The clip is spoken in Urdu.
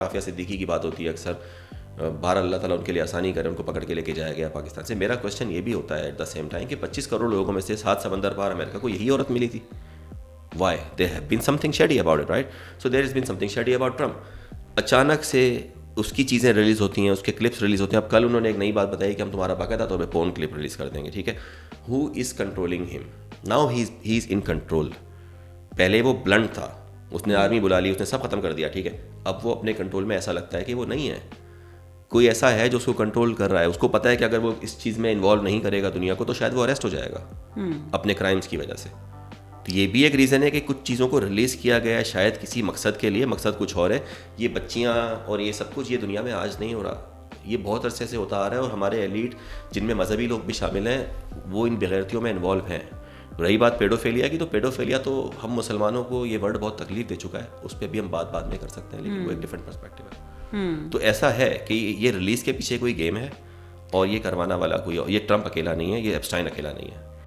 عافیہ صدیقی کی بات ہوتی ہے اکثر, بہر اللہ تعالیٰ ان کے لیے آسانی کرے, ان کو پکڑ کے لے کے جایا گیا پاکستان سے. میرا کوشچن یہ بھی ہوتا ہے ایٹ دا سیم ٹائم کہ 25 کروڑ لوگوں میں سے 7 سمندر پار امریکہ کو یہی عورت ملی تھی. Why there have been something shady about it, right? So there is been something shady about Trump. اچانک سے اس کی چیزیں ریلیز ہوتی ہیں, اس کے کلپس ریلیز ہوتے ہیں. اب کل انہوں نے ایک نئی بات بتائی کہ ہم تمہارا باقاعدہ طور پہ پورن کلپ ریلیز کر دیں گے, ٹھیک ہے. ہو از کنٹرولنگ ہم ناؤ؟ ہی از ان کنٹرول. پہلے وہ بلنٹ تھا, اس نے آرمی بلا لی, اس نے سب ختم کر دیا, ٹھیک ہے. اب وہ اپنے کنٹرول میں ایسا لگتا ہے کہ وہ نہیں ہے, کوئی ایسا ہے جو اس کو کنٹرول کر رہا ہے. اس کو پتہ ہے کہ اگر وہ اس چیز میں انوالو نہیں کرے گا دنیا کو تو شاید وہ اریسٹ ہو جائے گا اپنے کرائمز کی وجہ سے. تو یہ بھی ایک ریزن ہے کہ کچھ چیزوں کو ریلیز کیا گیا ہے شاید کسی مقصد کے لیے, مقصد کچھ اور ہے. یہ بچیاں اور یہ سب کچھ یہ دنیا میں آج نہیں ہو رہا, یہ بہت عرصے سے ہوتا آ رہا ہے. اور ہمارے ایلیٹ جن میں مذہبی لوگ بھی شامل ہیں وہ ان بغیرتیوں میں انوالو ہیں. رہی بات پیڈوفیلیا کی, تو پیڈوفیلیا تو ہم مسلمانوں کو یہ ورڈ بہت تکلیف دے چکا ہے, اس پہ بھی ہم بات بعد میں کر سکتے ہیں, لیکن وہ ایک ڈفرینٹ پرسپیکٹیو ہے. تو ایسا ہے کہ یہ ریلیز کے پیچھے کوئی گیم ہے اور یہ کروانا والا کوئی, یہ ٹرمپ اکیلا نہیں ہے, یہ ایپسٹائن اکیلا نہیں ہے.